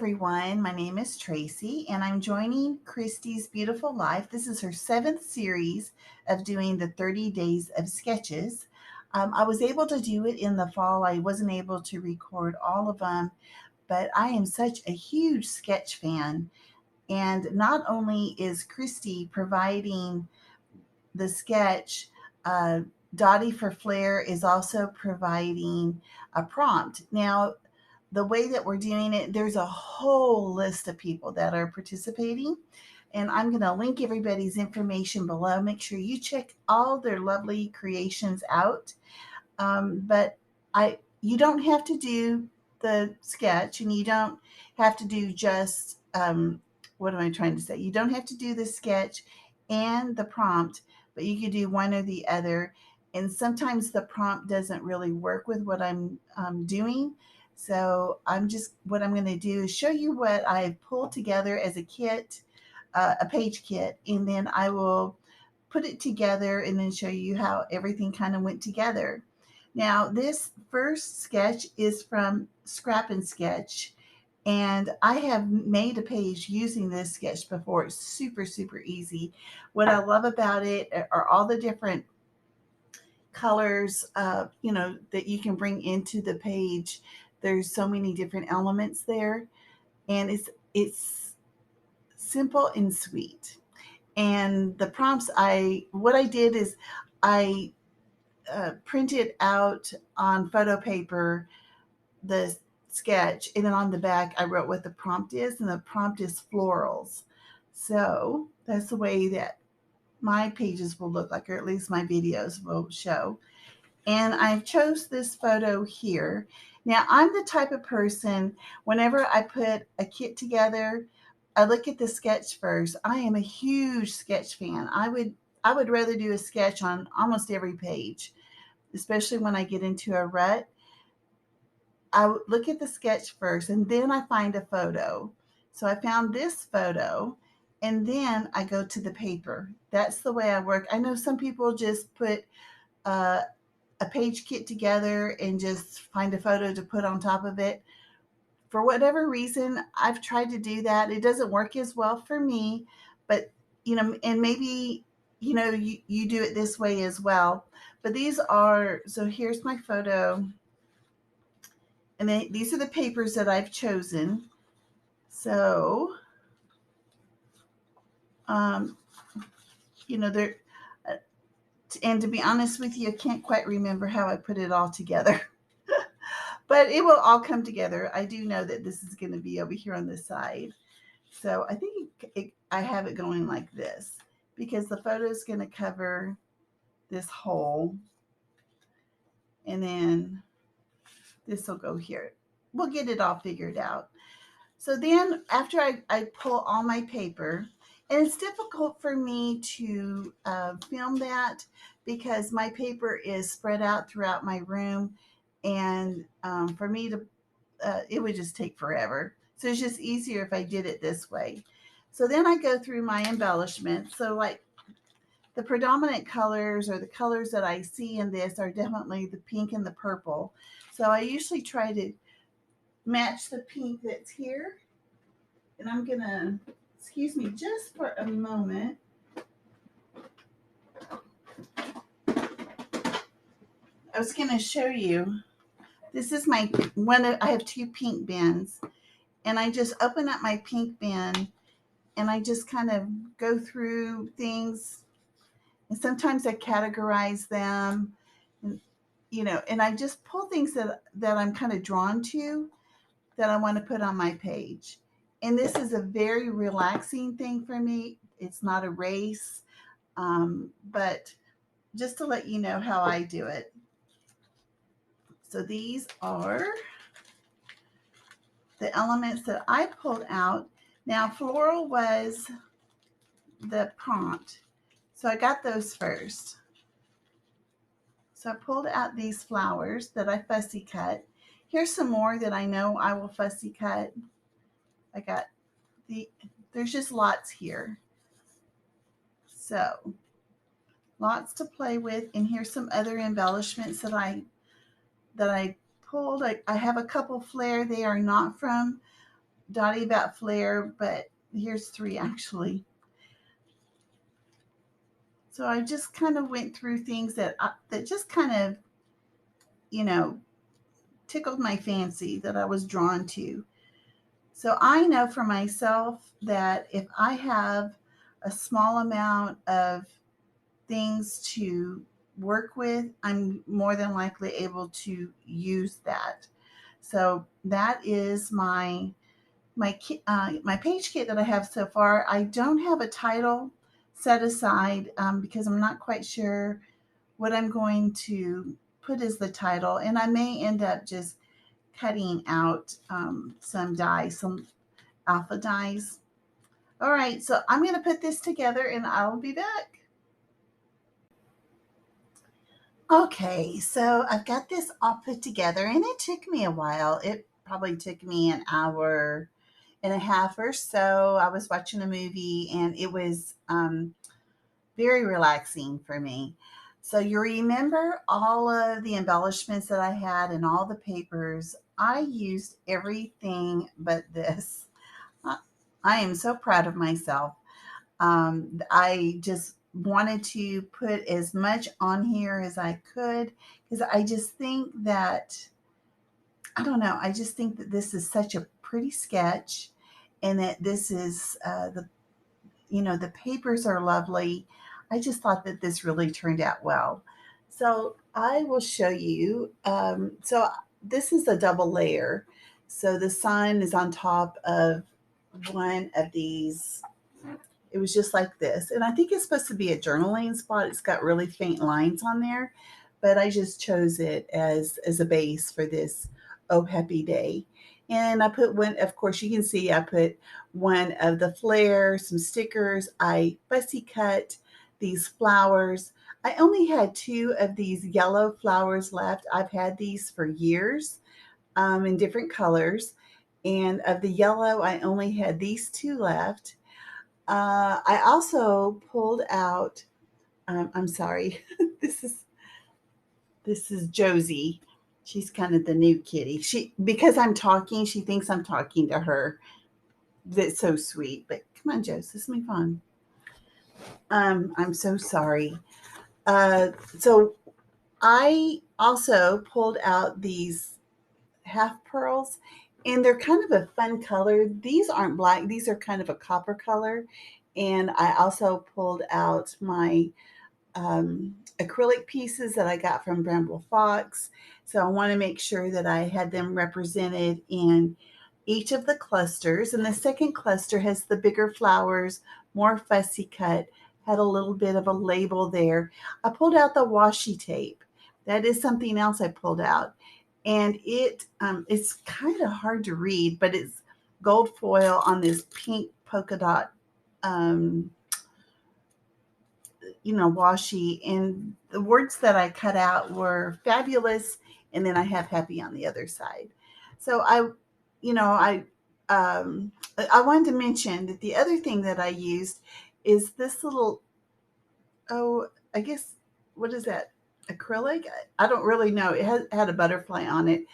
everyone. My name is Tracy, and I'm joining Christy's Beautiful Life. This is her seventh series of doing the 30 days of sketches. I was able to do it in the fall. I wasn't able to record all of them, but I am such a huge sketch fan. And not only is Christy providing the sketch, uh, Dotty for Flair is also providing a prompt. Now, the way that we're doing it, there's a whole list of people that are participating. And I'm going to link everybody's information below. Make sure you check all their lovely creations out. But you don't have to do the sketch, and you don't have to do just what am I trying to say? You don't have to do the sketch and the prompt, but you could do one or the other. And sometimes the prompt doesn't really work with what I'm doing. So what I'm going to do is show you what I've pulled together as a kit, a page kit, and then I will put it together and then show you how everything kind of went together. Now, this first sketch is from Scrap and Sketch, and I have made a page using this sketch before. It's super, super easy. What I love about it are all the different colors, that you can bring into the page. There's so many different elements there, and it's simple and sweet. And the prompts, what I did is I printed out on photo paper the sketch, and then on the back I wrote what the prompt is, and the prompt is florals. So that's the way that my pages will look like, or at least my videos will show. And I chose this photo here. Now, I'm the type of person, whenever I put a kit together, I look at the sketch first. I am a huge sketch fan. I would rather do a sketch on almost every page, especially when I get into a rut. I would look at the sketch first, and then I find a photo. So I found this photo, and then I go to the paper. That's the way I work. I know some people just put uh, a page kit together and just find a photo to put on top of it. For whatever reason, I've tried to do that. It doesn't work as well for me, but and maybe you do it this way as well. But so here's my photo, and these are the papers that I've chosen. So, um, they're, and to be honest with you, I can't quite remember how I put it all together, but it will all come together. I do know that this is going to be over here on this side. So I think I have it going like this, because the photo is going to cover this hole, and then this will go here. We'll get it all figured out. So then after I pull all my paper, and it's difficult for me to film that because my paper is spread out throughout my room, and for me to, it would just take forever. So it's just easier if I did it this way. So then I go through my embellishments. So like the predominant colors, or the colors that I see in this, are definitely the pink and the purple. So I usually try to match the pink that's here. And I'm going to, excuse me just for a moment. I was going to show you. This is my one. I have two pink bins, and I just open up my pink bin, and I just kind of go through things. And sometimes I categorize them, and I just pull things that I'm kind of drawn to, that I want to put on my page. And this is a very relaxing thing for me. It's not a race, but just to let you know how I do it. So these are the elements that I pulled out. Now, floral was the prompt, so I got those first. So I pulled out these flowers that I fussy cut. Here's some more that I know I will fussy cut. I got there's just lots here. So lots to play with. And here's some other embellishments that I pulled. I have a couple Flair. They are not from Dotty About Flair, but here's 3 actually. So I just kind of went through things that just kind of, you know, tickled my fancy that I was drawn to. So I know for myself that if I have a small amount of things to work with, I'm more than likely able to use that. So that is my page kit that I have so far. I don't have a title set aside because I'm not quite sure what I'm going to put as the title, and I may end up just cutting out some dies, some alpha dies. All right, so I'm going to put this together and I'll be back. Okay, so I've got this all put together and it took me a while. It probably took me an hour and a half or so. I was watching a movie and it was very relaxing for me. So you remember all of the embellishments that I had and all the papers. I used everything but this. I I am so proud of myself. I just wanted to put as much on here as I could because I just think that, I don't know, I just think that this is such a pretty sketch and that this is the papers are lovely. I just thought that this really turned out well. So I will show you. So this is a double layer. So the sun is on top of one of these. It was just like this. And I think it's supposed to be a journaling spot. It's got really faint lines on there, but I just chose it as a base for this Oh Happy Day. And I put one, of course, you can see I put one of the flare, some stickers. I fussy cut these flowers. I only had 2 of these yellow flowers left. I've had these for years in different colors. And of the yellow, I only had these 2 left. I also pulled out. I'm sorry. this is this is Josie. She's kind of the new kitty. She, because I'm talking, she thinks I'm talking to her. That's so sweet. But come on, Josie, this is me fun. I'm so sorry. So I also pulled out these half pearls, and they're kind of a fun color. These aren't black; these are kind of a copper color. And I also pulled out my acrylic pieces that I got from Bramble Fox. So I want to make sure that I had them represented in each of the clusters. And the second cluster has the bigger flowers, more fussy cut, had a little bit of a label there. I pulled out the washi tape. That is something else I pulled out. And it's kind of hard to read, but it's gold foil on this pink polka dot um, washi, and the words that I cut out were fabulous, and then I have happy on the other side. So you know, I wanted to mention that the other thing that I used is this little, oh, I guess, what is that? Acrylic? I don't really know. It had a butterfly on it.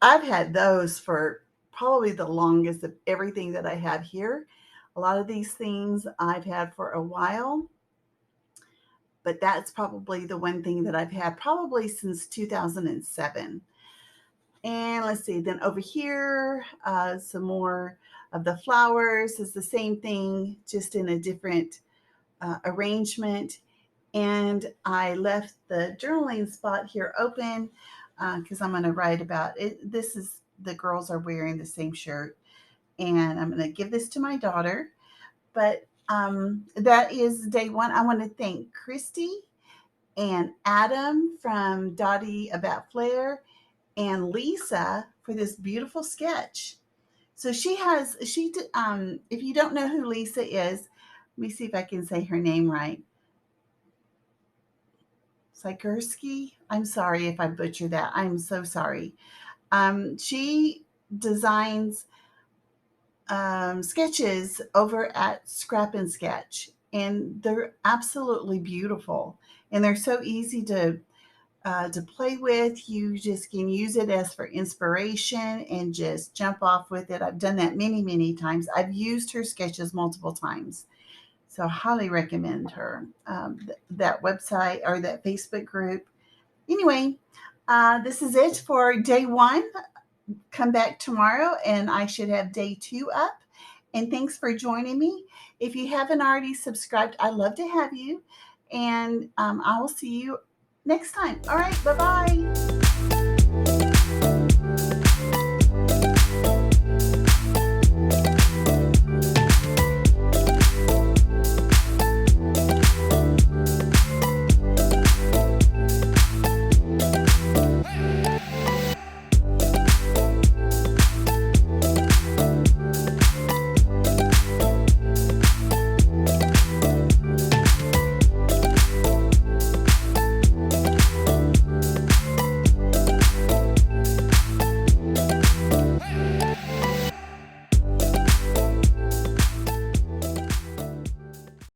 I've had those for probably the longest of everything that I have here. A lot of these things I've had for a while, but that's probably the one thing that I've had probably since 2007. And let's see, then over here, some more of the flowers is the same thing, just in a different arrangement. And I left the journaling spot here open because I'm going to write about it. This is, the girls are wearing the same shirt, and I'm going to give this to my daughter. But that is day one. I want to thank Christy and Adam from Dotty About Flair and Lisa for this beautiful sketch. So if you don't know who Lisa is, let me see if I can say her name right. Sikorski. I'm sorry if I butcher that. I'm so sorry. She designs sketches over at Scrap and Sketch, and they're absolutely beautiful. And they're so easy to to play with. You just can use it as for inspiration and just jump off with it. I've done that many, many times. I've used her sketches multiple times. So I highly recommend her, that website or that Facebook group. Anyway, this is it for day one. Come back tomorrow and I should have day two up. And thanks for joining me. If you haven't already subscribed, I'd love to have you. And I will see you next time. All right, bye bye.